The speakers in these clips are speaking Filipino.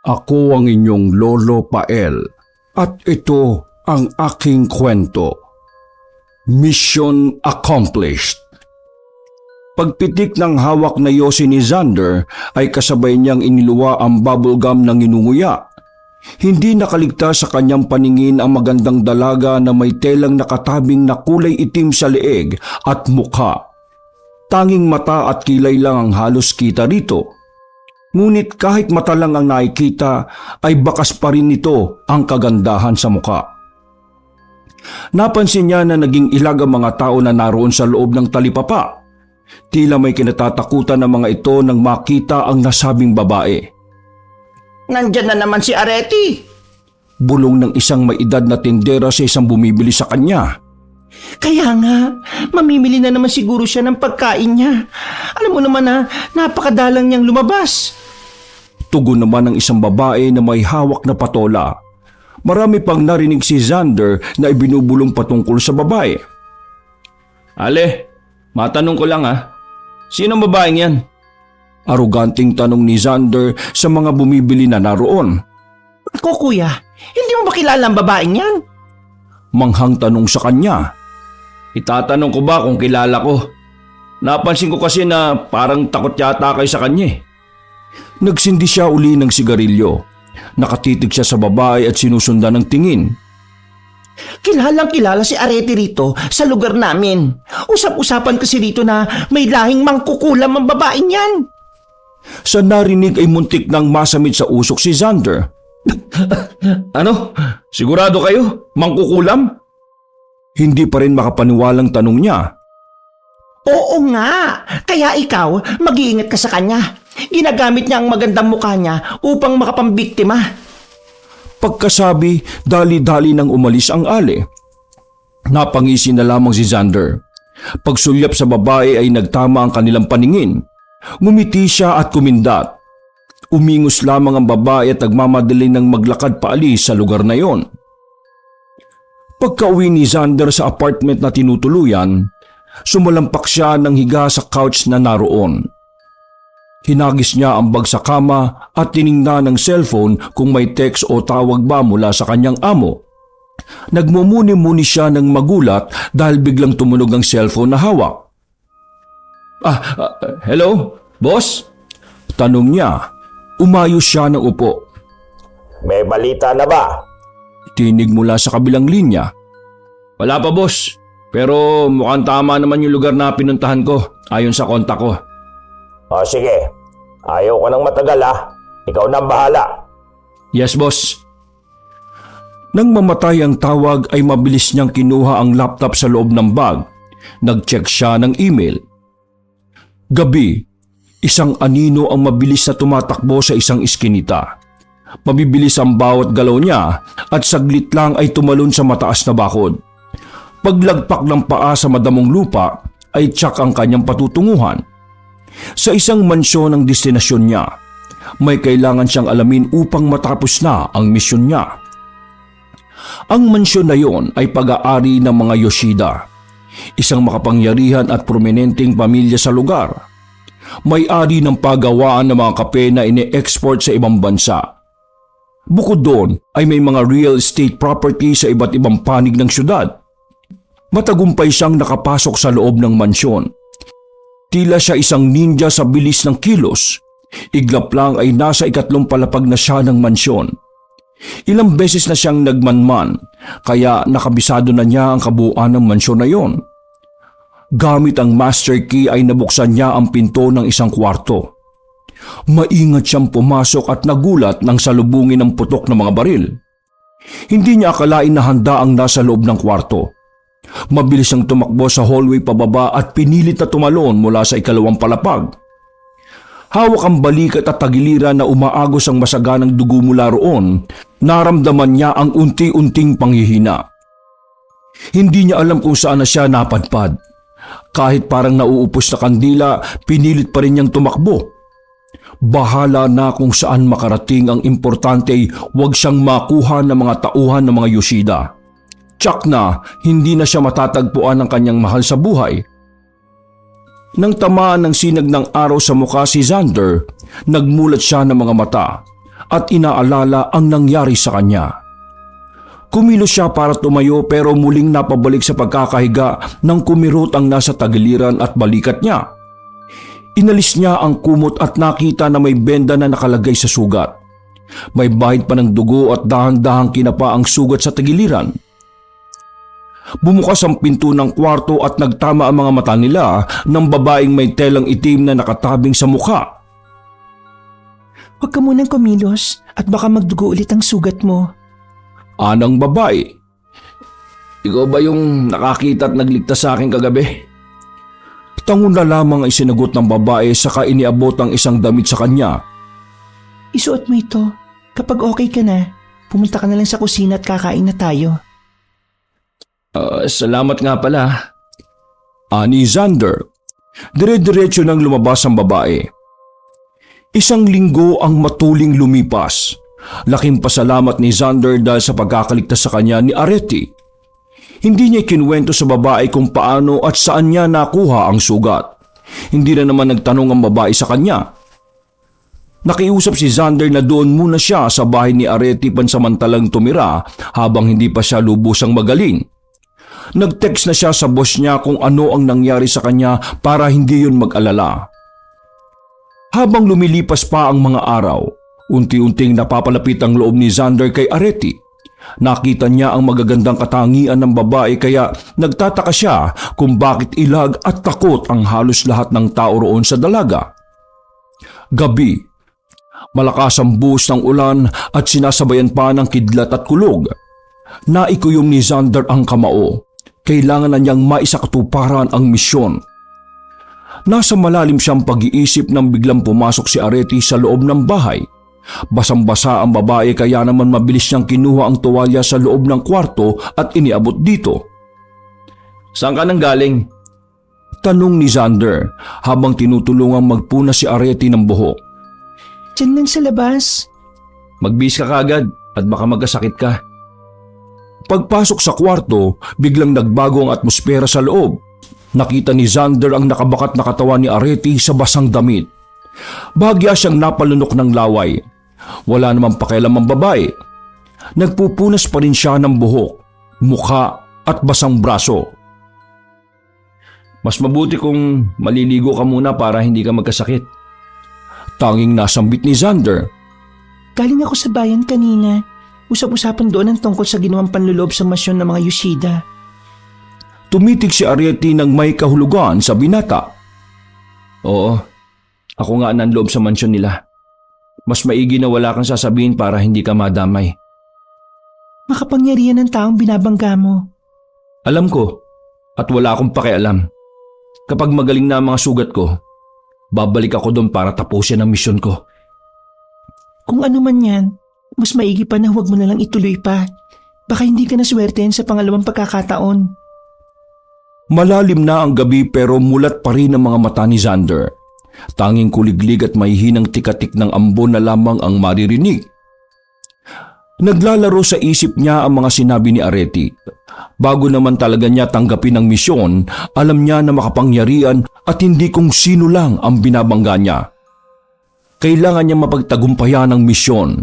Ako ang inyong Lolo Pael at ito ang aking kwento. Mission accomplished. Pagpitik ng hawak na yosi ni Xander ay kasabay niyang iniluwa ang bubblegum ng inunguya. Hindi nakaligtas sa kanyang paningin ang magandang dalaga na may telang nakatabing na kulay itim sa leeg at mukha. Tanging mata at kilay lang ang halos kita rito. Ngunit kahit mata lang ang nakikita ay bakas pa rin nito ang kagandahan sa mukha. Napansin niya na naging ilag ang mga tao na naroon sa loob ng talipapa. Tila may kinatatakutan ng mga ito nang makita ang nasabing babae. Nandyan na naman si Areti. Bulong ng isang may edad na tindera sa isang bumibili sa kanya. Kaya nga, mamimili na naman siguro siya ng pagkain niya. Alam mo naman na napakadalang niyang lumabas. Tugon naman ng isang babae na may hawak na patola. Marami pang narinig si Xander na ibinubulong patungkol sa babae. Ale, matanong ko lang Sinong babaeng yan? Aroganting tanong ni Xander sa mga bumibili na naroon. Ako kuya, hindi mo ba kilala ang babaeng yan? Manghang tanong sa kanya. Itatanong ko ba kung kilala ko? Napansin ko kasi na parang takot yata kayo sa kanya. Nagsindi siya uli ng sigarilyo. Nakatitig siya sa babae at sinusundan ng tingin. Kilalang kilala si Areti rito sa lugar namin. Usap-usapan kasi rito na may lahing mangkukulam ang babaeng yan. Sa narinig ay muntik nang masamit sa usok si Xander. Ano? Sigurado kayo? Mangkukulam? Hindi pa rin makapaniwalang tanong niya. Oo nga, kaya ikaw mag-iingat ka sa kanya. Ginagamit niya ang magandang mukha niya upang makapambiktima. Pagkasabi, dali-dali nang umalis ang ale. Napangisi na lamang si Xander. Pagsulyap sa babae ay nagtama ang kanilang paningin. Ngumiti siya at kumindat. Umingos lamang ang babae at nagmamadali ng maglakad paalis sa lugar na yon. Pagka-uwi ni Xander sa apartment na tinutuluyan, sumalampak siya ng higa sa couch na naroon. Hinagis niya ang bag sa kama at tiningnan ng cellphone kung may text o tawag ba mula sa kanyang amo. Nagmumuni-muni siya ng magulat dahil biglang tumunog ang cellphone na hawak. Hello? Boss? Tanong niya. Umayos siya ng upo. May balita na ba? Tinig mula sa kabilang linya. Wala pa boss. Pero mukhang tama naman yung lugar na pinuntahan ko ayon sa kontak ko. O sige, ayaw ko nang matagal Ikaw na ang bahala. Yes boss. Nang mamatay ang tawag ay mabilis niyang kinuha ang laptop sa loob ng bag. Nag-check siya ng email. Gabi, isang anino ang mabilis na tumatakbo sa isang iskinita. Mabibilis ang bawat galaw niya at saglit lang ay tumalon sa mataas na bakod. Paglagpak ng paa sa madamong lupa ay tiyak ang kanyang patutunguhan. Sa isang mansyon ang destinasyon niya, may kailangan siyang alamin upang matapos na ang misyon niya. Ang mansyon na yon ay pag-aari ng mga Yoshida, isang makapangyarihan at prominenteng pamilya sa lugar. May-ari ng paggawaan ng mga kape na ine-export sa ibang bansa. Bukod doon ay may mga real estate property sa iba't ibang panig ng syudad. Matagumpay siyang nakapasok sa loob ng mansyon. Tila siya isang ninja sa bilis ng kilos. Iglap lang ay nasa 3 palapag na siya ng mansyon. Ilang beses na siyang nagmanman, kaya nakabisado na niya ang kabuuan ng mansyon na yon. Gamit ang master key ay nabuksan niya ang pinto ng isang kwarto. Maingat siyang pumasok at nagulat nang salubungin ng putok ng mga baril. Hindi niya akalain na handa ang nasa loob ng kwarto. Mabilis siyang tumakbo sa hallway pababa at pinilit na tumalon mula sa 2 palapag. Hawak ang balikat at tagiliran na umaagos ang masaganang dugo mula roon. Naramdaman niya ang unti-unting panghihina. Hindi niya alam kung saan na siya napadpad. Kahit parang nauupos na kandila, pinilit pa rin niyang tumakbo. Bahala na kung saan makarating, ang importante ay huwag siyang makuha ng mga tauhan ng mga Yoshida. Tsak na hindi na siya matatagpuan ng kanyang mahal sa buhay. Nang tamaan ng sinag ng araw sa mukha si Xander, nagmulat siya ng mga mata at inaalala ang nangyari sa kanya. Kumilos siya para tumayo pero muling napabalik sa pagkakahiga nang kumirot ang nasa tagiliran at balikat niya. Inalis niya ang kumot at nakita na may benda na nakalagay sa sugat. May bahid pa ng dugo at dahan-dahang kinapa ang sugat sa tagiliran. Bumukas ang pinto ng kwarto at nagtama ang mga mata nila ng babaeng may telang itim na nakatabing sa mukha. Huwag ka munang kumilos at baka magdugo ulit ang sugat mo. Anang babae. Ikaw ba yung nakakita at nagligtas sa akin kagabi? Tangon na lamang ay sinagot ng babae saka iniabot ang isang damit sa kanya. Isuot mo ito. Kapag okay ka na, pumunta ka na lang sa kusina at kakain na tayo. Salamat nga pala. Ani Xander. Dire-diretso nang lumabas ang babae. Isang linggo ang matuling lumipas. Laking pasalamat ni Xander dahil sa pagkakaligtas sa kanya ni Areti. Hindi niya kinuwento sa babae kung paano at saan niya nakuha ang sugat. Hindi na naman nagtanong ang babae sa kanya. Nakiusap si Xander na doon muna siya sa bahay ni Areti pansamantalang tumira habang hindi pa siya lubusang magaling. Nag-text na siya sa boss niya kung ano ang nangyari sa kanya para hindi yun mag-alala. Habang lumilipas pa ang mga araw, unti-unting napapalapit ang loob ni Xander kay Areti. Nakita niya ang magagandang katangian ng babae kaya nagtataka siya kung bakit ilag at takot ang halos lahat ng tao roon sa dalaga. Gabi, malakas ang buhos ng ulan at sinasabayan pa ng kidlat at kulog. Naikuyom ni Xander ang kamao. Kailangan na niyang maisakatuparan ang misyon. Nasa malalim siyang pag-iisip nang biglang pumasok si Areti sa loob ng bahay. Basang-basa ang babae kaya naman mabilis niyang kinuha ang tuwalya sa loob ng kwarto at iniabot dito. Saan ka nang galing? Tanong ni Xander habang tinutulungang magpuna si Areti ng buhok. Diyan lang sa labas. Magbihis ka kagad at baka magkasakit ka. Pagpasok sa kwarto, biglang nagbago ang atmosfera sa loob. Nakita ni Xander ang nakabakat na katawan ni Areti sa basang damit. Bahagya siyang napalunok ng laway. Wala namang pakialam ang babae. Nagpupunas pa rin siya ng buhok, mukha at basang braso. Mas mabuti kung maliligo ka muna para hindi ka magkasakit. Tanging nasambit ni Xander. Galing ako sa bayan kanina. Usap-usapan doon ang tungkol sa ginawang panluloob sa masyon ng mga Yoshida. Tumitig si Areti ng may kahulugan sa binata. Oo, ako nga nanloob sa mansyon nila. Mas maigi na wala kang sasabihin para hindi ka madamay. Makapangyarihan ng taong binabangga mo. Alam ko at wala akong pakialam. Kapag magaling na ang mga sugat ko, babalik ako doon para tapusin ang misyon ko. Kung ano man yan, mas maigi pa na huwag mo na lang ituloy pa. Baka hindi ka naswertehan sa pangalawang pagkakataon. Malalim na ang gabi pero mulat pa rin ang mga mata ni Xander. Tanging kuliglig at may hinang tikatik ng ambon na lamang ang maririnig. Naglalaro sa isip niya ang mga sinabi ni Areti. Bago naman talaga niya tanggapin ang misyon, alam niya na makapangyarihan at hindi kung sino lang ang binabangga niya. Kailangan niya mapagtagumpayan ang misyon.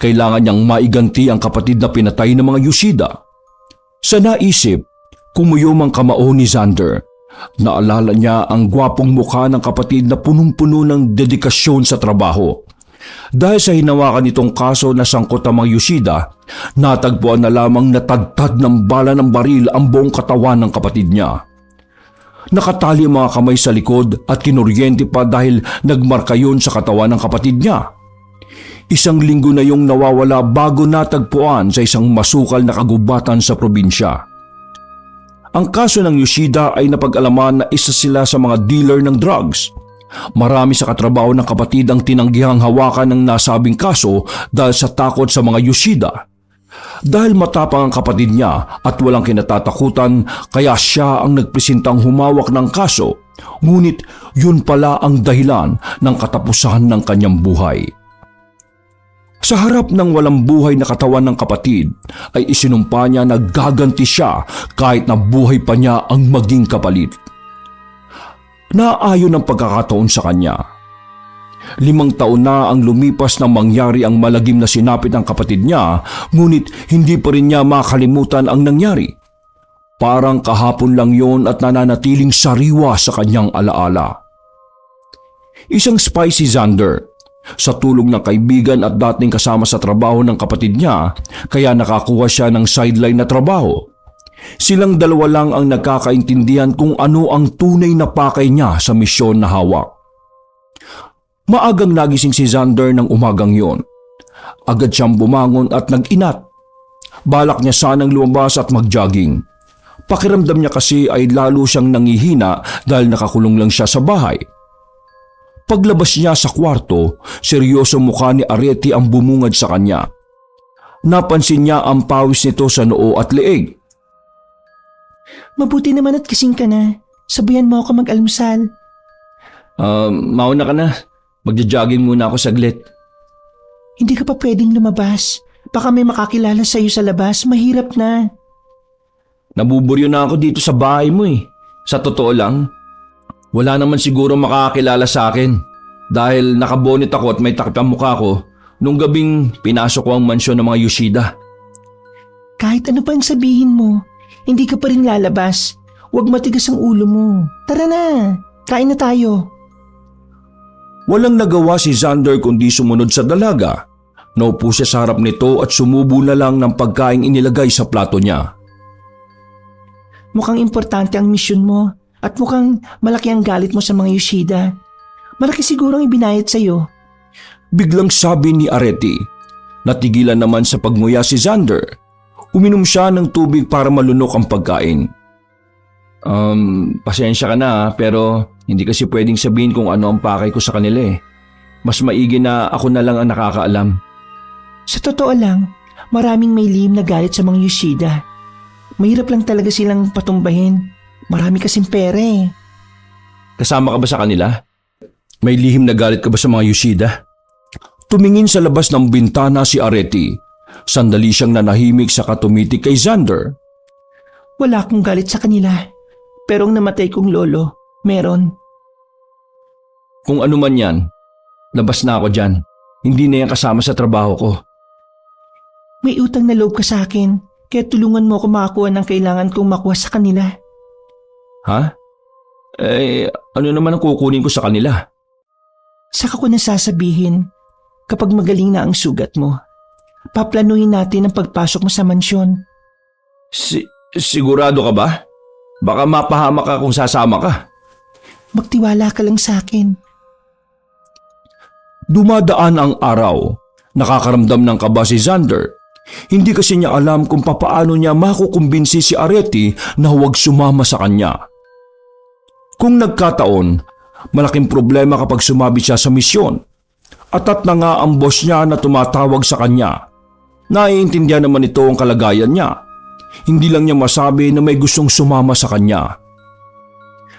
Kailangan niyang maiganti ang kapatid na pinatay ng mga Yoshida. Sa naisip, kumuyom ang kamao ni Xander. Naalala niya ang gwapong mukha ng kapatid na punong-puno ng dedikasyon sa trabaho. Dahil sa hinawakan nitong kaso na sangkot ang mga Yoshida, natagpuan na lamang natadtad ng bala ng baril ang buong katawan ng kapatid niya. Nakatali ang mga kamay sa likod at kinuryente pa dahil nagmarka yun sa katawan ng kapatid niya. Isang linggo na yung nawawala bago natagpuan sa isang masukal na kagubatan sa probinsya. Ang kaso ng Yoshida ay napag-alaman na isa sila sa mga dealer ng drugs. Marami sa katrabaho ng kapatid ang tinanggihang hawakan ng nasabing kaso dahil sa takot sa mga Yoshida. Dahil matapang ang kapatid niya at walang kinatatakutan, kaya siya ang nagpresentang humawak ng kaso. Ngunit yun pala ang dahilan ng katapusan ng kanyang buhay. Sa harap ng walang buhay na katawan ng kapatid, ay isinumpa niya na gaganti siya kahit na buhay pa niya ang maging kapalit. Naayon ang pagkakataon sa kanya. 5 taon na ang lumipas nang mangyari ang malagim na sinapit ng kapatid niya, ngunit hindi pa rin niya makalimutan ang nangyari. Parang kahapon lang yon at nananatiling sariwa sa kanyang alaala. Isang spy si Xander. Sa tulong ng kaibigan at dating kasama sa trabaho ng kapatid niya, kaya nakakuha siya ng sideline na trabaho. Silang dalawa lang ang nagkakaintindihan kung ano ang tunay na pakay niya sa misyon na hawak. Maagang nagising si Xander ng umagang yon. Agad siyang bumangon at nag-inat. Balak niya sanang lumabas at mag-jogging. Pakiramdam niya kasi ay lalo siyang nangihina dahil nakakulong lang siya sa bahay. Paglabas niya sa kwarto, seryoso mukha ni Arete ang bumungad sa kanya. Napansin niya ang pawis nito sa noo at leeg. Mabuti naman at kising ka na. Sabayan mo ako mag-almusal. Mauna ka na. Magja-jogging muna ako saglit. Hindi ka pa pwedeng lumabas. Baka may makakilala sa'yo sa labas. Mahirap na. Nabuburyo na ako dito sa bahay mo eh. Sa totoo lang, wala naman siguro makakakilala sa akin dahil nakabonit ako at may takip ang mukha ko nung gabing pinasok ko ang mansyon ng mga Yoshida. Kahit ano pa ang sabihin mo, hindi ka pa rin lalabas. Huwag matigas ang ulo mo. Tara na, kain na tayo. Walang nagawa si Xander kundi sumunod sa dalaga. Naupo siya sa harap nito at sumubo na lang ng pagkaing inilagay sa plato niya. Mukhang importante ang misyon mo at mukhang malaki ang galit mo sa mga Yoshida. Malaki siguro ang ibinayad sa'yo. Biglang sabi ni Arete. Natigilan naman sa pagmuya si Xander. Uminom siya ng tubig para malunok ang pagkain. Pasensya ka na pero hindi kasi pwedeng sabihin kung ano ang pakay ko sa kanila eh. Mas maigi na ako na lang ang nakakaalam. Sa totoo lang, maraming may lihim na galit sa mga Yoshida. Mahirap lang talaga silang patumbahin. Marami kasing pera eh. Kasama ka ba sa kanila? May lihim na galit ka ba sa mga Yoshida? Tumingin sa labas ng bintana si Arete. Sandali siyang nanahimik sa katumitik kay Xander. Wala akong galit sa kanila. Pero ang namatay kong lolo, meron. Kung ano man yan, labas na ako dyan. Hindi na yan kasama sa trabaho ko. May utang na loob ka sa akin, kaya tulungan mo ako makakuha ng kailangan kong makuha sa kanila. Ha? Ano naman ang kukunin ko sa kanila? Saka ko na sasabihin, kapag magaling na ang sugat mo, paplanuhin natin ang pagpasok mo sa mansyon. Sigurado ka ba? Baka mapahamak ka kung sasama ka. Magtiwala ka lang sa akin. Dumadaan ang araw. Nakakaramdam ng kaba si Xander. Hindi kasi niya alam kung papaano niya makukumbinsi si Arete na huwag sumama sa kanya. Kung nagkataon, malaking problema kapag sumabit siya sa misyon. Atat na nga ang boss niya na tumatawag sa kanya. Naiintindihan naman ito ang kalagayan niya. Hindi lang niya masabi na may gustong sumama sa kanya.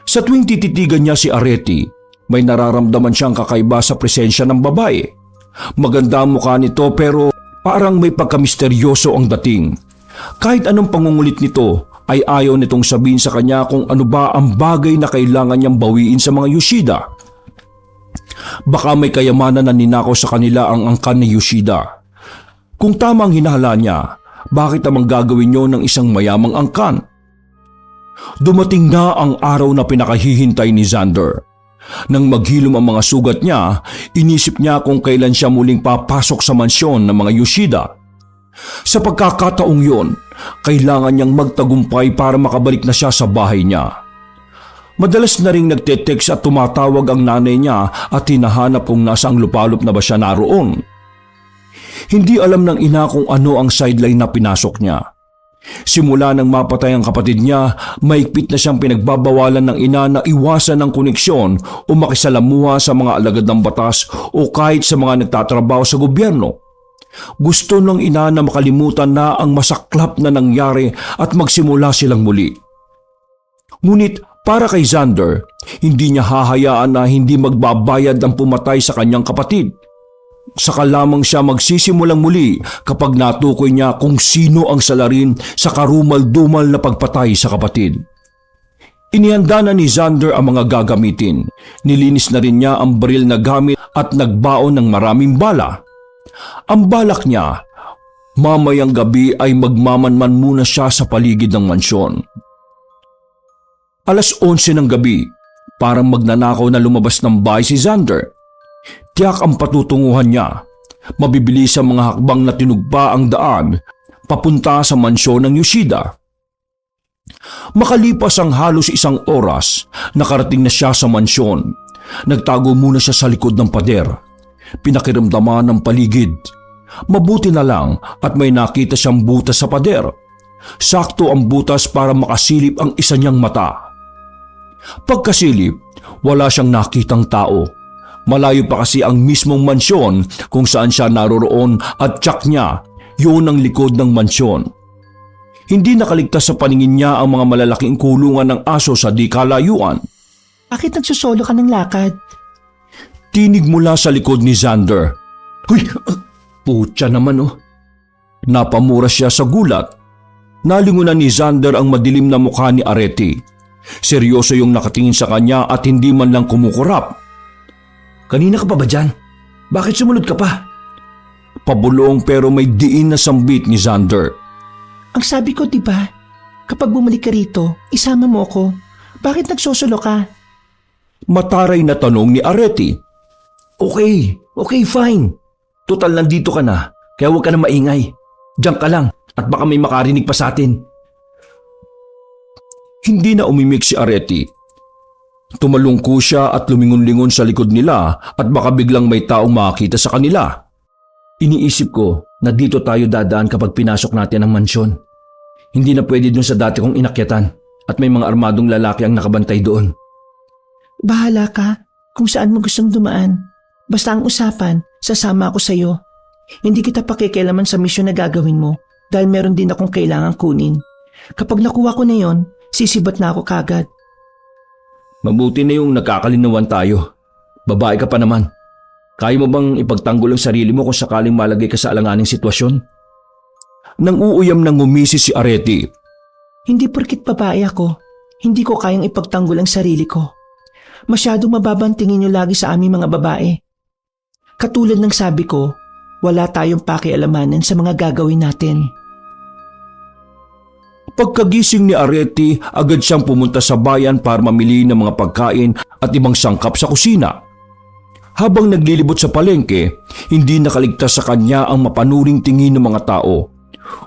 Sa tuwing tititigan niya si Arete, may nararamdaman siyang kakaiba sa presensya ng babae. Maganda ang mukha nito pero parang may pagkamisteryoso ang dating. Kahit anong pangungulit nito ay ayaw nitong sabihin sa kanya kung ano ba ang bagay na kailangan niyang bawiin sa mga Yoshida. Baka may kayamanan na ninakaw sa kanila ang angkan ni Yoshida. Kung tama ang hinala niya, bakit namang gagawin niyo ng isang mayamang angkan? Dumating na ang araw na pinakahihintay ni Xander. Nang maghilom ang mga sugat niya, inisip niya kung kailan siya muling papasok sa mansyon ng mga Yoshida. Sa pagkakataong yon, kailangan niyang magtagumpay para makabalik na siya sa bahay niya. Madalas na ring nagte-text at tumatawag ang nanay niya at hinahanap kung nasang lupalop na ba siya naroon. Hindi alam ng ina kung ano ang sideline na pinasok niya. Simula nang mapatay ang kapatid niya, maigpit na siyang pinagbabawalan ng ina na iwasan ng koneksyon o makisalamuha sa mga alagad ng batas o kahit sa mga nagtatrabaho sa gobyerno. Gusto ng ina na makalimutan na ang masaklap na nangyari at magsimula silang muli. Ngunit para kay Xander, hindi niya hahayaan na hindi magbabayad ang pumatay sa kanyang kapatid. Saka lamang siya magsisimulang muli kapag natukoy niya kung sino ang salarin sa karumal-dumal na pagpatay sa kapatid. Inihanda na ni Xander ang mga gagamitin. Nilinis na rin niya ang baril na gamit at nagbaon ng maraming bala. Ang balak niya, mamayang gabi ay magmamanman muna siya sa paligid ng mansyon. Alas 11 ng gabi, parang magnanakaw na lumabas ng bahay si Xander. Tiyak ang patutunguhan niya. Mabibilis ang mga hakbang na tinugpa ang daan papunta sa mansyon ng Yoshida. Makalipas ang halos 1 oras, nakarating na siya sa mansyon. Nagtago muna siya sa likod ng pader. Pinakiramdaman ng paligid. Mabuti na lang at may nakita siyang butas sa pader. Sakto ang butas para makasilip ang isa niyang mata. Pagkasilip, wala siyang nakitang tao. Malayo pa kasi ang mismong mansyon kung saan siya naroroon at tiyak niya, yun ang likod ng mansyon. Hindi nakaligtas sa paningin niya ang mga malalaking kulungan ng aso sa di kalayuan. Bakit nagsusolo ka ng lakad? Tinig mula sa likod ni Xander. Huy! Putya naman oh. Napamura siya sa gulat. Nalingunan ni Xander ang madilim na mukha ni Areti. Seryoso yung nakatingin sa kanya at hindi man lang kumukurap. Kanina ka pa ba dyan? Bakit sumunod ka pa? Pabulong pero may diin na sambit ni Xander. Ang sabi ko, diba? Kapag bumalik ka rito, isama mo ako. Bakit nagsusolo ka? Mataray na tanong ni Areti. Okay, fine. Total nandito ka na, kaya huwag ka na maingay. Diyan ka lang at baka may makarinig pa sa atin. Hindi na umimik si Areti. Tumalungko siya at lumingon-lingon sa likod nila at baka biglang may taong makakita sa kanila. Iniisip ko na dito tayo dadaan kapag pinasok natin ang mansyon. Hindi na pwede dun sa dati kong inakyatan at may mga armadong lalaki ang nakabantay doon. Bahala ka kung saan mo gustong dumaan. Basta ang usapan, sasama ako sa'yo. Hindi kita pakikialaman sa misyon na gagawin mo dahil meron din akong kailangang kunin. Kapag nakuha ko na yon, sisibat na ako kagad. Mabuti na yung nagkakalinawan tayo. Babae ka pa naman. Kaya mo bang ipagtanggol ang sarili mo kung sakaling malagay ka sa alanganing sitwasyon? Nang uuyam ng ngumisi si Areti. Hindi porkit babae ako, hindi ko kayang ipagtanggol ang sarili ko. Masyadong mababang tingin niyo lagi sa aming mga babae. Katulad ng sabi ko, wala tayong pakialamanan sa mga gagawin natin. Pagkagising ni Areti, agad siyang pumunta sa bayan para mamili ng mga pagkain at ibang sangkap sa kusina. Habang naglilibot sa palengke, hindi nakaligtas sa kanya ang mapanuring tingin ng mga tao.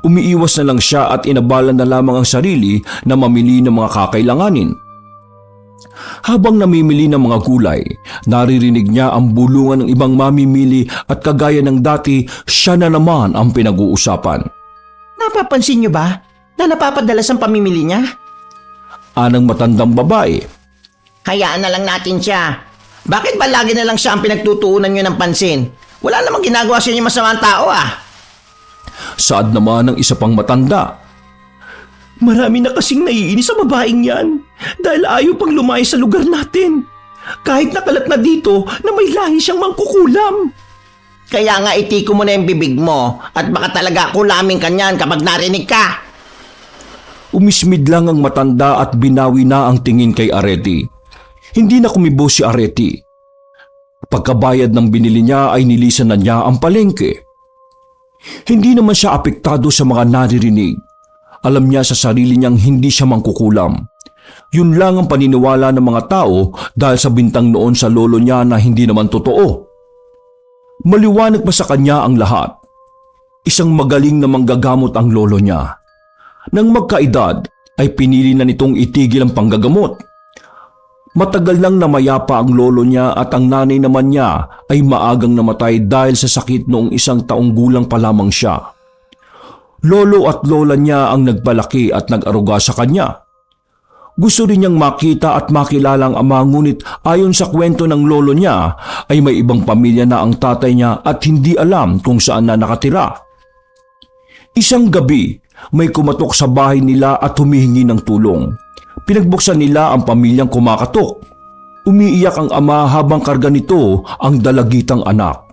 Umiiwas na lang siya at inabala na lamang ang sarili na mamili ng mga kakailanganin. Habang namimili ng mga gulay, naririnig niya ang bulungan ng ibang mamimili at kagaya ng dati, siya na naman ang pinag-uusapan. Napapansin niyo ba na napapadalas ang pamimili niya? Anang matandang babae. Hayaan na lang natin siya. Bakit ba lagi na lang siya ang pinagtutuunan niyo ng pansin? Wala namang ginagawa sa inyo masamang tao ah. Saad naman ng isa pang matanda. Marami na kasing naiinis sa babaeng yan dahil ayaw pang lumayo sa lugar natin. Kahit nakalat na dito na may lahi siyang mangkukulam. Kaya nga itiko mo na yung bibig mo at baka talaga kulamin kanyan kapag narinig ka. Umismid lang ang matanda at binawi na ang tingin kay Areti. Hindi na kumibo si Areti. Pagkabayad ng binili niya ay nilisan na niya ang palengke. Hindi naman siya apektado sa mga naririnig. Alam niya sa sarili niyang hindi siya mangkukulam. Yun lang ang paniniwala ng mga tao dahil sa bintang noon sa lolo niya na hindi naman totoo. Maliwanag pa sa kanya ang lahat. Isang magaling na manggagamot ang lolo niya. Nang magkaedad ay pinili na nitong itigil ang panggagamot. Matagal nang namayapa ang lolo niya at ang nanay naman niya ay maagang namatay dahil sa sakit noong 1 taong gulang pa lamang siya. Lolo at lola niya ang nagpalaki at nag-aruga sa kanya. Gusto rin niyang makita at makilala ang ama ngunit ayon sa kwento ng lolo niya ay may ibang pamilya na ang tatay niya at hindi alam kung saan na nakatira. Isang gabi, may kumatok sa bahay nila at humihingi ng tulong. Pinagbuksan nila ang pamilyang kumakatok. Umiiyak ang ama habang karga nito ang dalagitang anak.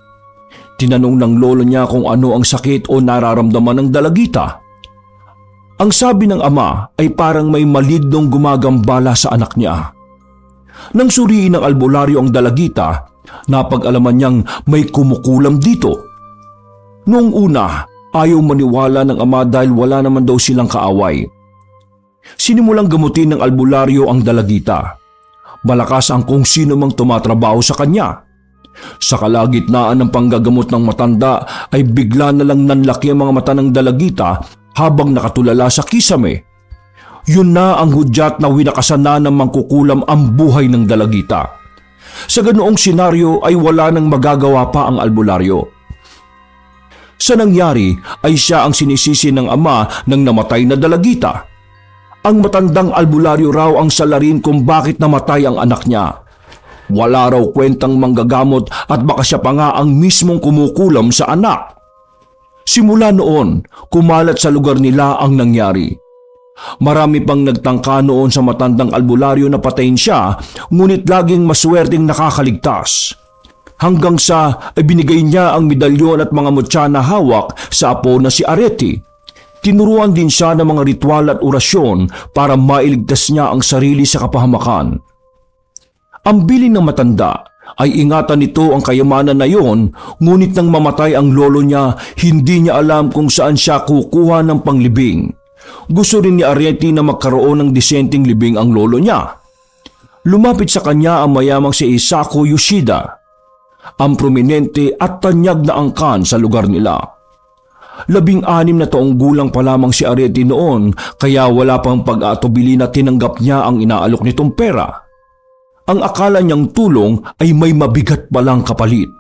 Tinanong ng lolo niya kung ano ang sakit o nararamdaman ng dalagita. Ang sabi ng ama ay parang may maligdong gumagambala sa anak niya. Nang suriin ng albularyo ang dalagita, Napag-alaman niyang may kumukulam dito. Noong una, ayaw maniwala ng ama dahil wala naman daw silang kaaway. Sinimulang gamutin ng albularyo ang dalagita. Malakas ang kung sino mang tumatrabaho sa kanya. Sa kalagitnaan ng panggagamot ng matanda ay bigla na lang nanlaki ang mga mata ng dalagita habang nakatulala sa kisame. Yun na ang hudyat na winakasan na ng mangkukulam ang buhay ng dalagita. Sa ganoong senaryo ay wala nang magagawa pa ang albularyo. Sa nangyari ay siya ang sinisisi ng ama ng namatay na dalagita. Ang matandang albularyo raw ang salarin kung bakit namatay ang anak niya. Wala raw kwentang manggagamot at baka siya pa nga ang mismong kumukulam sa anak. Simula noon, kumalat sa lugar nila ang nangyari. Marami pang nagtangka noon sa matandang albularyo na patayin siya, ngunit laging maswerteng nakakaligtas. Hanggang sa binigay niya ang medalyon at mga mutya na hawak sa apo na si Areti. Tinuruan din siya ng mga ritual at orasyon para mailigtas niya ang sarili sa kapahamakan. Ang biling ng matanda ay ingatan nito ang kayamanan na yon, ngunit nang mamatay ang lolo niya, hindi niya alam kung saan siya kukuha ng panglibing. Gusto rin ni Areti na magkaroon ng disenteng libing ang lolo niya. Lumapit sa kanya ang mayamang si Isako Yoshida, ang prominente at tanyag na angkan sa lugar nila. 16 na taong gulang pa lamang si Areti noon, kaya wala pang pag-aatubili na tinanggap niya ang inaalok nitong pera. Ang akala niyang tulong ay may mabigat palang kapalit.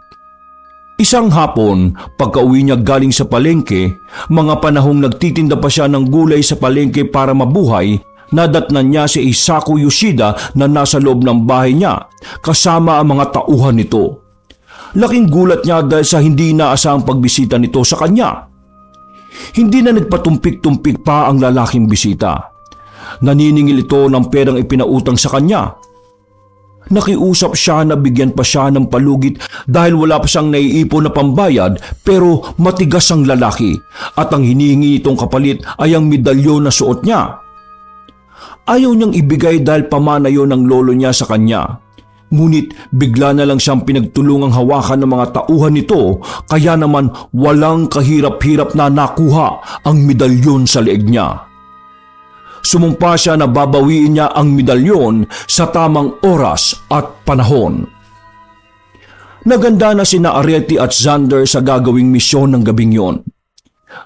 Isang hapon, pagka-uwi niya galing sa palengke, mga panahong nagtitinda pa siya ng gulay sa palengke para mabuhay, nadatnan niya si Isako Yoshida na nasa loob ng bahay niya, kasama ang mga tauhan nito. Laking gulat niya dahil sa hindi inaasahang pagbisita nito sa kanya. Hindi na nagpatumpik-tumpik pa ang lalaking bisita. Naniningil ito ng perang ipinautang sa kanya. Nakiusap siya na bigyan pa siya ng palugit dahil wala pa siyang naiipon na pambayad, pero matigas ang lalaki at ang hinihingi nitong kapalit ay ang medalyon na suot niya. Ayaw niyang ibigay dahil pamana yon ng lolo niya sa kanya. Ngunit bigla na lang siyang pinagtulungang hawakan ng mga tauhan nito, kaya naman walang kahirap-hirap na nakuha ang medalyon sa leeg niya. Sumumpa siya na babawiin niya ang medalyon sa tamang oras at panahon. Naganda na sina Areti at Xander sa gagawing misyon ng gabing yon.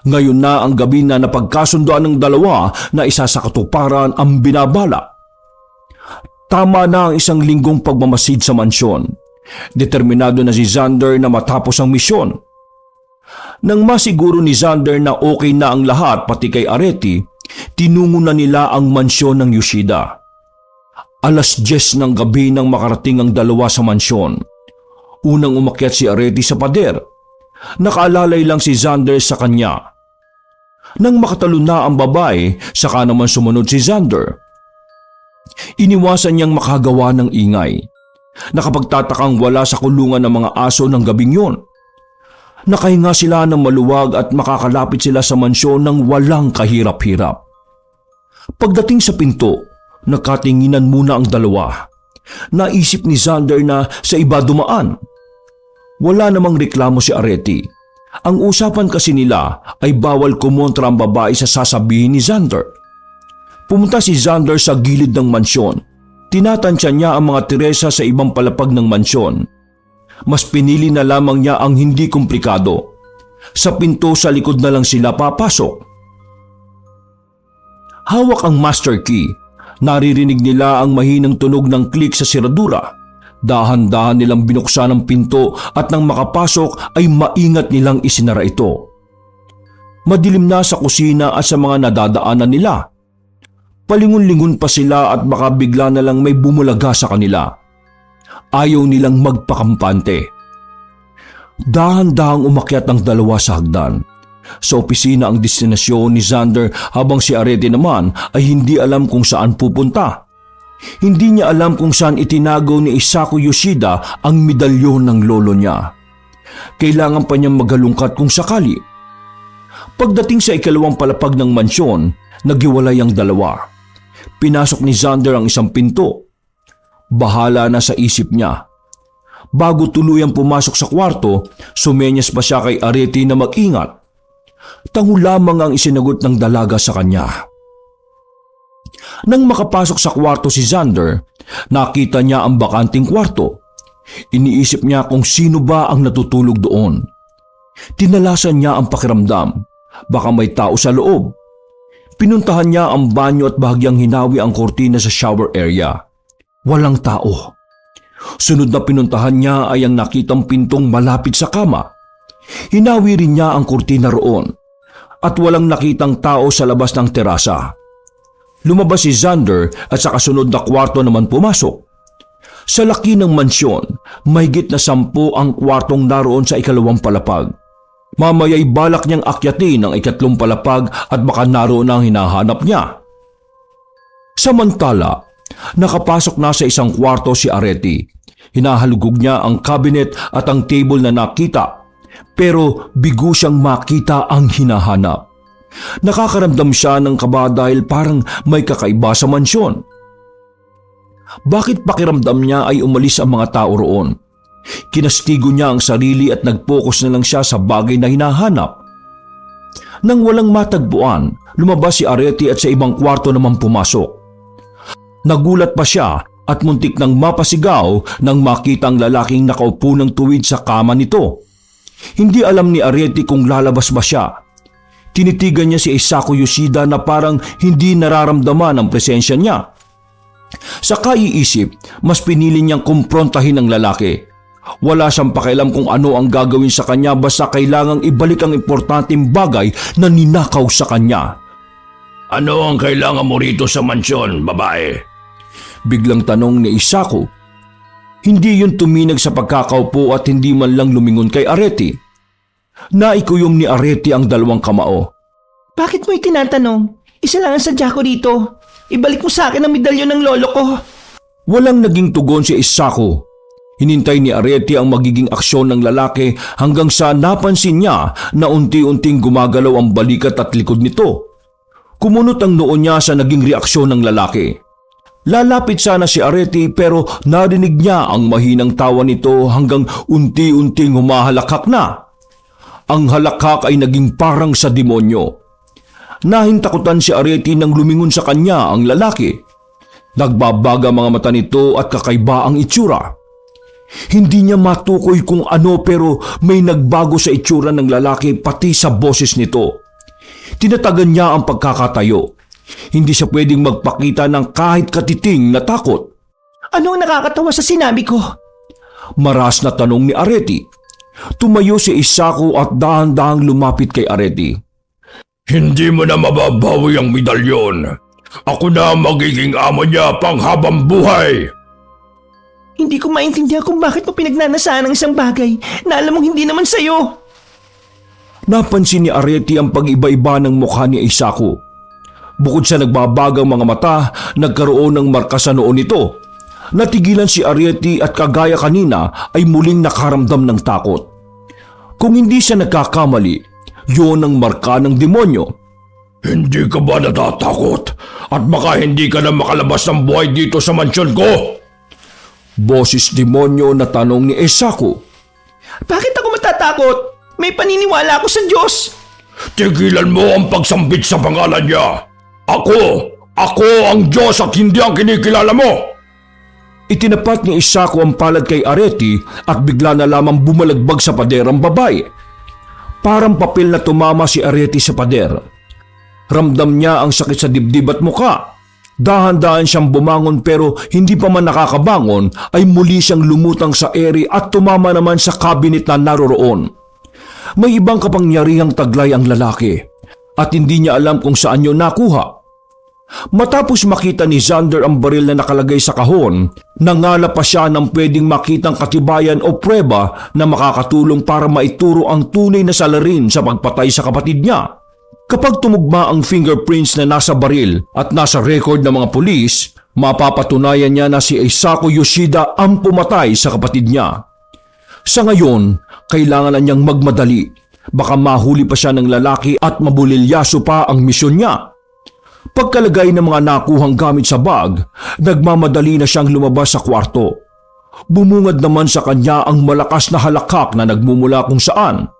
Ngayon na ang gabi na napagkasundoan ng dalawa na isa sa katuparan ang binabala. Tama na ang 1 linggong pagmamasid sa mansyon. Determinado na si Xander na matapos ang misyon. Nang masiguro ni Xander na okay na ang lahat pati kay Areti, tinungo na nila ang mansyon ng Yoshida. 10:00 ng gabi nang makarating ang dalawa sa mansyon. Unang umakyat si Areti sa pader. Nakaalalay lang si Xander sa kanya. Nang makatalo na ang babae, saka naman sumunod si Xander. Iniwasan niyang makagawa ng ingay. Nakapagtatakang wala sa kulungan ng mga aso ng gabing yon. Nakahinga sila ng maluwag at makakalapit sila sa mansyon ng walang kahirap-hirap. Pagdating sa pinto, nakatinginan muna ang dalawa. Naisip ni Xander na sa iba dumaan. Wala namang reklamo si Areti. Ang usapan kasi nila ay bawal kumontra ang babae sa sasabihin ni Xander. Pumunta si Xander sa gilid ng mansyon. Tinatansya niya ang mga Teresa sa ibang palapag ng mansyon. Mas pinili na lamang niya ang hindi komplikado. Sa pinto sa likod na lang sila papasok. Hawak ang master key. Naririnig nila ang mahinang tunog ng click sa siradura. Dahan-dahan nilang binuksan ang pinto at nang makapasok ay maingat nilang isinara ito. Madilim na sa kusina at sa mga nadadaanan nila. Palingon-lingon pa sila at baka bigla na lang may bumulaga sa kanila. Ayaw nilang magpakampante. Dahan-dahang umakyat ang dalawa sa hagdan. Sa opisina ang destinasyon ni Xander habang si Areti naman ay hindi alam kung saan pupunta. Hindi niya alam kung saan itinago ni Isako Yoshida ang medalyon ng lolo niya. Kailangan pa niyang maghalungkat kung sakali. Pagdating sa ikalawang palapag ng mansyon, naghiwalay ang dalawa. Pinasok ni Xander ang isang pinto. Bahala na sa isip niya. Bago tuluyang pumasok sa kwarto, sumenyas pa siya kay Arete na mag-ingat. Tango lamang ang isinagot ng dalaga sa kanya. Nang makapasok sa kwarto si Xander, nakita niya ang bakanting kwarto. Iniisip niya kung sino ba ang natutulog doon. Tinalasan niya ang pakiramdam, baka may tao sa loob. Pinuntahan niya ang banyo at bahagyang hinawi ang kortina sa shower area. Walang tao. Sunod na pinuntahan niya ay ang nakitang pintong malapit sa kama. Hinawi rin niya ang kortina roon at walang nakitang tao sa labas ng terasa. Lumabas si Xander at sa kasunod na kwarto naman pumasok. Sa laki ng mansyon, mahigit na 10 ang kwartong naroon sa ikalawang palapag. Mamaya'y balak niyang akyatin ang ikatlong palapag at baka naroon ang hinahanap niya. Samantala, nakapasok na sa isang kwarto si Arete. Hinahalugog niya ang cabinet at ang table na nakita, pero bigo siyang makita ang hinahanap. Nakakaramdam siya ng kaba dahil parang may kakaiba sa mansyon. Bakit pakiramdam niya ay umalis ang mga tao roon? Kinastigo niya ang sarili at nag-focus na lang siya sa bagay na hinahanap. Nang walang matagpuan, lumabas si Arete at sa ibang kwarto naman pumasok. Nagulat pa siya at muntik nang mapasigaw nang makita ang lalaking nakaupo ng tuwid sa kama nito. Hindi alam ni Arete kung lalabas ba siya. Tinitigan niya si Isako Yoshida na parang hindi nararamdaman ang presensya niya. Sa kaiisip, mas pinili niyang kumprontahin ang lalaki. Wala siyang pakialam kung ano ang gagawin sa kanya basta kailangang ibalik ang importanteng bagay na ninakaw sa kanya. Ano ang kailangan mo rito sa mansyon, babae? Biglang tanong ni Isako. Hindi yun tuminag sa pagkakaupo at hindi man lang lumingon kay Arete. Naikuyom ni Arete ang dalawang kamao. Bakit mo itinatanong? Isa lang ang sadya ko dito. Ibalik mo sa akin ang medalyon ng lolo ko. Walang naging tugon si Isako. Hinintay ni Arete ang magiging aksyon ng lalaki hanggang sa napansin niya na unti-unting gumagalaw ang balikat at likod nito. Kumunot ang noo niya sa naging reaksyon ng lalaki. Lalapit sana si Arete pero narinig niya ang mahinang tawa nito hanggang unti-unting humahalakhak na. Ang halakhak ay naging parang sa demonyo. Nahintakutan si Arete nang lumingon sa kanya ang lalaki. Nagbabaga mga mata nito at kakaiba ang itsura. Hindi niya matukoy kung ano pero may nagbago sa itsura ng lalaki pati sa boses nito. Tinatagan niya ang pagkakatayo. Hindi siya pwedeng magpakita ng kahit katiting na takot. Ano ang nakakatawa sa sinabi ko? Maras na tanong ni Arete. Tumayo si Isako at dahan-dahang lumapit kay Arete. Hindi mo na mababawi ang medalyon. Ako na ang magiging amo niya panghabang buhay. Hindi ko maintindihan kung bakit mo pinagnanasaan ang isang bagay na alam mong hindi naman sa'yo. Napansin ni Arete ang pag-iba-iba ng mukha ni Isako. Bukod sa nagbabagang mga mata, nagkaroon ng marka sa noo nito. Natigilan si Arete at kagaya kanina ay muling nakaramdam ng takot. Kung hindi siya nagkakamali, yun ang marka ng demonyo. Hindi ka ba natatakot? At baka hindi ka na makalabas ng buhay dito sa mansyon ko? Boses demonyo na tanong ni Isako. Bakit ako matatakot? May paniniwala ako sa Diyos. Tigilan mo ang pagsambit sa pangalan niya. Ako ang Diyos at hindi ang kinikilala mo. Itinapat ni Isako ang palad kay Arete at bigla na lamang bumalagbag sa pader ang babae. Parang papel na tumama si Arete sa pader. Ramdam niya ang sakit sa dibdib at muka. Dahan-dahan siyang bumangon pero hindi pa man nakakabangon ay muli siyang lumutang sa ere at tumama naman sa cabinet na naroroon. May ibang kapangyarihang taglay ang lalaki at hindi niya alam kung saan yun nakuha. Matapos makita ni Xander ang baril na nakalagay sa kahon, nangala pa siya ng pwedeng makitang katibayan o prueba na makakatulong para maituro ang tunay na salarin sa pagpatay sa kapatid niya. Kapag tumugma ang fingerprints na nasa baril at nasa record ng mga pulis, mapapatunayan niya na si Isako Yoshida ang pumatay sa kapatid niya. Sa ngayon, kailangan na niyang magmadali. Baka mahuli pa siya ng lalaki at mabulilyaso pa ang misyon niya. Pagkalagay ng mga nakuhang gamit sa bag, nagmamadali na siyang lumabas sa kwarto. Bumungad naman sa kanya ang malakas na halakak na nagmumula kung saan.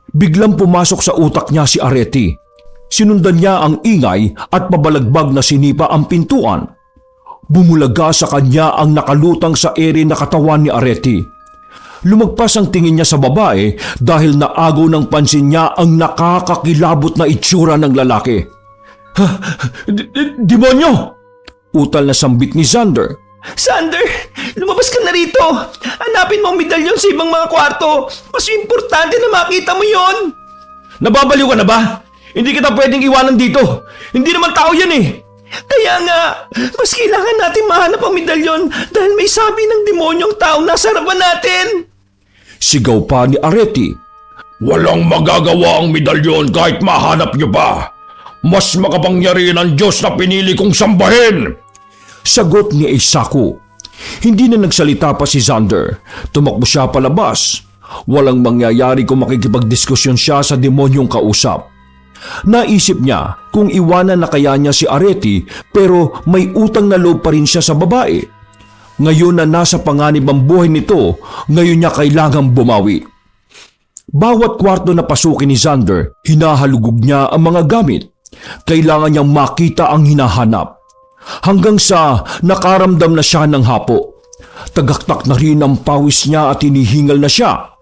Biglang pumasok sa utak niya si Areti. Sinundan niya ang ingay at pabalagbag na sinipa ang pintuan. Bumulaga sa kanya ang nakalutang sa ere na katawan ni Areti. Lumagpas ang tingin niya sa babae dahil naagaw ng pansin niya ang nakakakilabot na itsura ng lalaki. Demonyo! Utal na sambit ni Xander. Xander, lumabas ka na rito. Hanapin mo ang medalyon sa ibang mga kwarto. Mas importante na makita mo yon. Nababaliw ka na ba? Hindi kita pwedeng iwanan dito. Hindi naman tao yan eh. Kaya nga, mas kailangan natin mahanap ang medalyon dahil may sabi ng demonyong taong nasa harapan natin. Sigaw pa ni Areti. Walang magagawa ang medalyon kahit mahanap niyo pa. Mas makapangyarihan ang Diyos na pinili kong sambahin. Sagot ni Eisaku. Hindi na nagsalita pa si Xander. Tumakbo siya palabas. Walang mangyayari kung makikipagdiskusyon siya sa demonyong kausap. Naisip niya kung iwanan na kaya niya si Areti pero may utang na loob pa rin siya sa babae. Ngayon na nasa panganib ang buhay nito, ngayon niya kailangang bumawi. Bawat kwarto na pasukin ni Xander, hinahalugog niya ang mga gamit. Kailangan niyang makita ang hinahanap. Hanggang sa nakaramdam na siya ng hapo. Tagaktak na rin ang pawis niya at hinihingal na siya.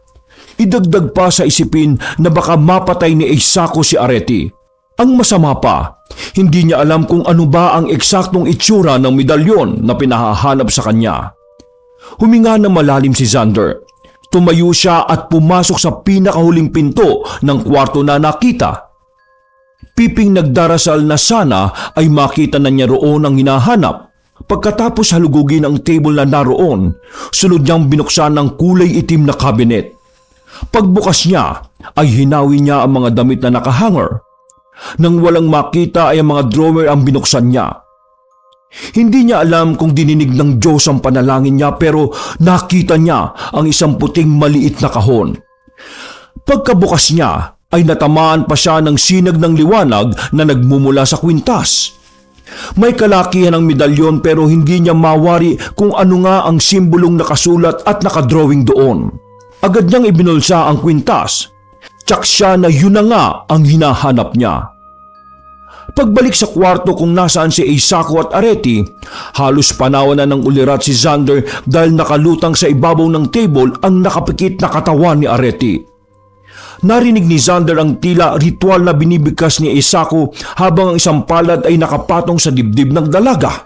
Idagdag pa sa isipin na baka mapatay ni Eisaku si Areti. Ang masama pa, hindi niya alam kung ano ba ang eksaktong itsura ng medalyon na pinahahanap sa kanya. Huminga ng malalim si Xander. Tumayo siya at pumasok sa pinakahuling pinto ng kwarto na nakita. Piping nagdarasal na sana ay makita na niya roon ang hinahanap. Pagkatapos halugugin ang table na naroon, sunod niyang binuksan ng kulay itim na cabinet. Pagbukas niya ay hinawi niya ang mga damit na nakahanger. Nang walang makita ay ang mga drawer ang binuksan niya. Hindi niya alam kung dininig ng Diyos ang panalangin niya pero nakita niya ang isang puting maliit na kahon. Pagkabukas niya ay natamaan pa siya ng sinag ng liwanag na nagmumula sa kwintas. May kalakihan ang medalyon pero hindi niya mawari kung ano nga ang simbolong nakasulat at nakadrawing doon. Agad niyang ibinulsa ang kwintas. Tsak siya na yun na nga ang hinahanap niya. Pagbalik sa kwarto kung nasaan si Eisaku at Areti, halos panawan na ng ulirat si Xander dahil nakalutang sa ibabaw ng table ang nakapikit na katawan ni Areti. Narinig ni Xander ang tila ritual na binibigkas ni Eisaku habang ang isang palad ay nakapatong sa dibdib ng dalaga.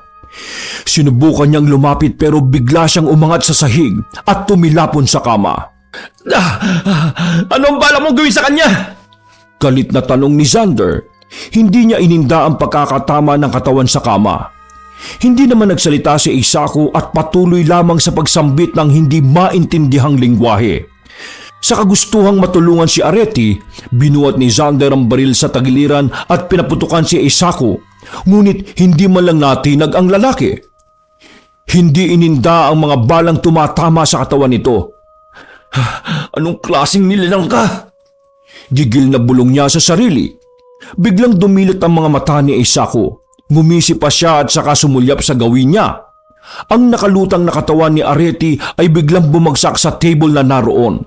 Sinubukan niyang lumapit pero bigla siyang umangat sa sahig at tumilapon sa kama. Ano ang bala mong gawin sa kanya? Galit na tanong ni Xander. Hindi niya ininda ang pagkakatama ng katawan sa kama. Hindi naman nagsalita si Eisaku at patuloy lamang sa pagsambit ng hindi maintindihang lingwahe. Sa kagustuhang matulungan si Areti, binuhat ni Xander ang baril sa tagiliran at pinaputukan si Eisaku, ngunit hindi man lang natinag ang lalaki. Hindi ininda ang mga balang tumatama sa katawan nito. Anong klaseng nilalang ka? Gigil na bulong niya sa sarili. Biglang dumilit ang mga mata ni Eisaku. Ngumisi pa siya at saka sumulyap sa gawin niya. Ang nakalutang na katawan ni Areti ay biglang bumagsak sa table na naroon.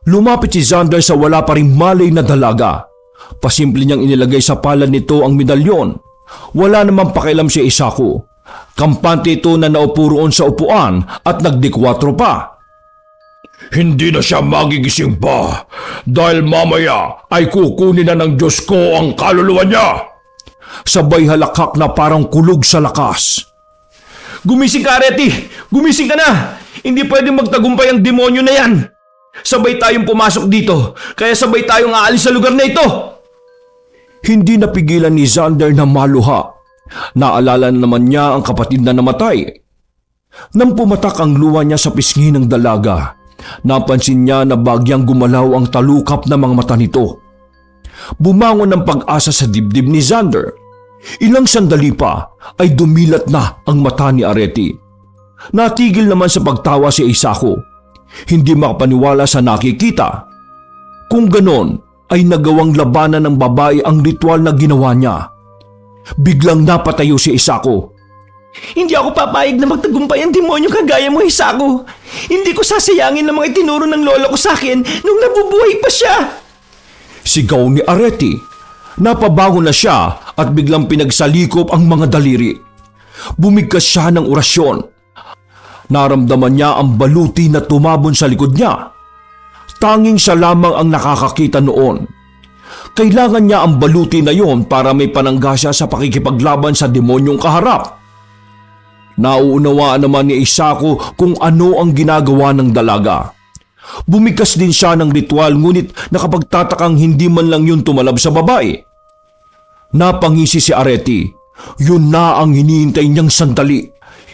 Lumapit si Xander sa wala pa ring malay na dalaga. Pasimple niyang inilagay sa palad nito ang medalyon. Wala namang pakialam si Eisaku. Kampante ito na naupo roon sa upuan at nagdikwatro pa. Hindi na siya magigising pa dahil mamaya ay kukunin na ng Diyos ko ang kaluluwa niya. Sabay halakak na parang kulog sa lakas. Gumising ka, Areti! Gumising ka na! Hindi pwedeng magtagumpay ang demonyo na yan! Sabay tayong pumasok dito, kaya sabay tayong aalis sa lugar na ito! Hindi napigilan ni Xander na maluha. Naalala naman niya ang kapatid na namatay. Nang pumatak ang luha niya sa pisngi ng dalaga, napansin niya na bagyang gumalaw ang talukap ng mga mata nito. Bumangon ng pag-asa sa dibdib ni Xander. Ilang sandali pa ay dumilat na ang mata ni Areti. Natigil naman sa pagtawa si Eisaku. Hindi makapaniwala sa nakikita. Kung ganon ay nagawang labanan ng babae ang ritual na ginawa niya. Biglang napatayo si Eisaku. Hindi ako papayag na magtagumpay ang demonyo kagaya mo, Hisako. Hindi ko sasayangin ang mga itinuro ng lolo ko sa akin nung nabubuhay pa siya. Sigaw ni Areti. Napabangon na siya at biglang pinagsalikop ang mga daliri. Bumigkas siya ng orasyon. Naramdaman niya ang baluti na tumabon sa likod niya. Tanging siya lamang ang nakakakita noon. Kailangan niya ang baluti na yon para may panangga siya sa pakikipaglaban sa demonyong kaharap. Nauunawaan naman ni Hisako kung ano ang ginagawa ng dalaga. Bumigkas din siya ng ritual ngunit nakapagtatakang hindi man lang yun tumalab sa babae. Napangisi si Areti. Yun na ang hinihintay niyang sandali.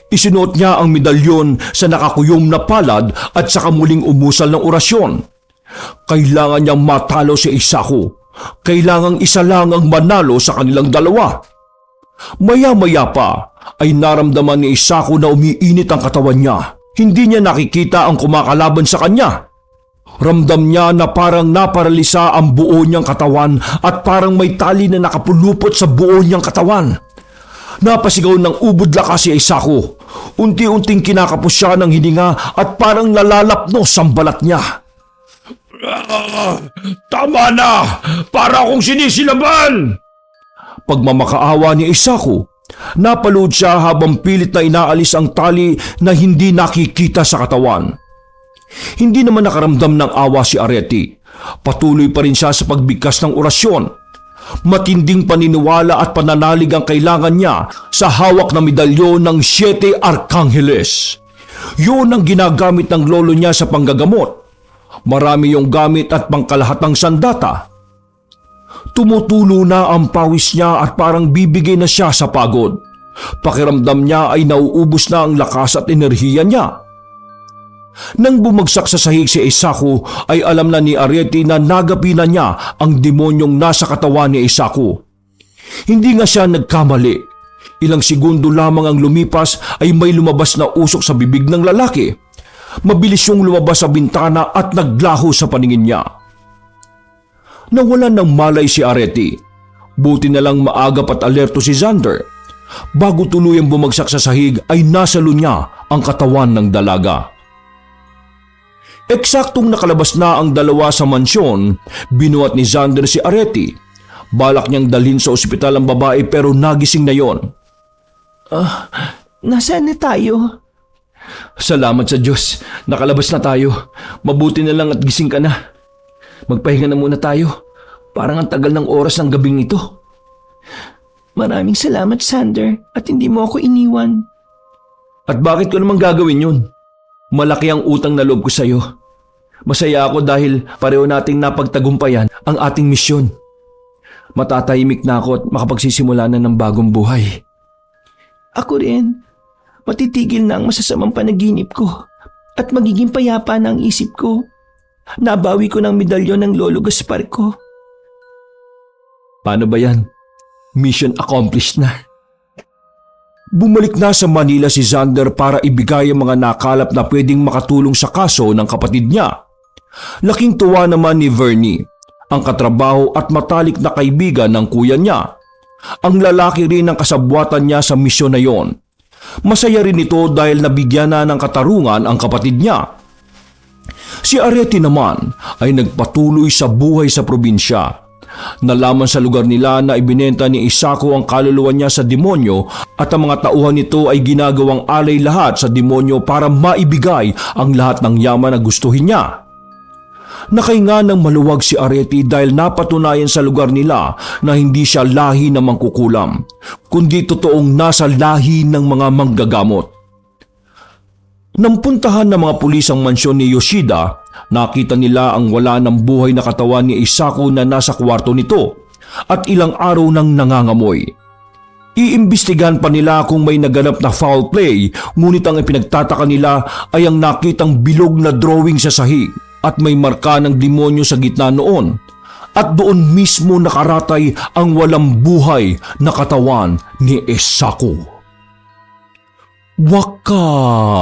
Isinuot niya ang medalyon sa nakakuyom na palad at saka muling umusal ng orasyon. Kailangan niyang matalo si Hisako. Kailangang isa lang ang manalo sa kanilang dalawa. Maya-maya pa ay naramdaman ni Hisako na umiinit ang katawan niya. Hindi niya nakikita ang kumakalaban sa kanya. Ramdam niya na parang naparalisa ang buo niyang katawan at parang may tali na nakapulupot sa buo niyang katawan. Napasigaw ng ubod lakas si Hisako. Unti-unting kinakapos siya ng hininga at parang nalalapnos ang balat niya. Tama na! Para akong sinisilaban! Pagmamakaawa ni Hisako, napalood siya habang pilit na inaalis ang tali na hindi nakikita sa katawan. Hindi naman nakaramdam ng awa si Areti. Patuloy pa rin siya sa pagbigkas ng orasyon. Matinding paniniwala at pananalig ang kailangan niya sa hawak na medalyon ng 7 Arkangeles. Yun ang ginagamit ng lolo niya sa panggagamot. Marami yung gamit at pangkalahatang sandata. Tumutulo na ang pawis niya at parang bibigay na siya sa pagod. Pakiramdam niya ay nauubos na ang lakas at enerhiya niya. Nang bumagsak sa sahig si Hisako ay alam na ni Areti na nagapi na niya ang demonyong nasa katawan ni Hisako. Hindi nga siya nagkamali. Ilang segundo lamang ang lumipas ay may lumabas na usok sa bibig ng lalaki. Mabilis yung lumabas sa bintana at naglaho sa paningin niya. Nawalan ng malay si Areti. Buti na lang maagap at alerto si Xander. Bago tuluyang bumagsak sa sahig ay nasalo niya ang katawan ng dalaga. Eksaktong nakalabas na ang dalawa sa mansyon, binuhat ni Xander si Areti. Balak niyang dalhin sa ospital ang babae pero nagising na yon. Nasaan na tayo? Salamat sa Diyos. Nakalabas na tayo. Mabuti na lang at gising ka na. Magpahinga na muna tayo. Parang ang tagal ng oras ng gabing ito. Maraming salamat, Xander, at hindi mo ako iniwan. At bakit ko naman gagawin yun? Malaki ang utang na loob ko sa iyo. Masaya ako dahil pareho nating napagtagumpayan ang ating misyon. Matatahimik na ako at makapagsisimula na ng bagong buhay. Ako rin. Matitigil na ang masasamang panaginip ko at magiging payapa na ang isip ko. Nabawi ko ng medalyon ng Lolo Gaspar ko. Paano ba yan? Mission accomplished na. Bumalik na sa Manila si Xander para ibigay ang mga nakalap na pwedeng makatulong sa kaso ng kapatid niya. Laking tuwa naman ni Vernie, ang katrabaho at matalik na kaibigan ng kuya niya. Ang lalaki rin ang kasabwatan niya sa misyon na yon. Masaya rin ito dahil nabigyan na ng katarungan ang kapatid niya. Si Areti naman ay nagpatuloy sa buhay sa probinsya. Nalaman sa lugar nila na ibinenta ni Hisako ang kaluluwa niya sa demonyo at ang mga tauhan nito ay ginagawang alay lahat sa demonyo para maibigay ang lahat ng yaman na gustuhin niya. Nakahinga ng maluwag si Areti dahil napatunayan sa lugar nila na hindi siya lahi ng mangkukulam, kundi totoong nasa lahi ng mga manggagamot. Nang puntahan ng mga pulis ang mansyon ni Yoshida, nakita nila ang wala ng buhay na katawan ni Hisako na nasa kwarto nito at ilang araw nang nangangamoy. Iimbestigahan pa nila kung may naganap na foul play, ngunit ang ipinagtataka nila ay ang nakitang bilog na drawing sa sahig at may marka ng demonyo sa gitna noon. At doon mismo nakaratay ang walang buhay na katawan ni Hisako. Wakas!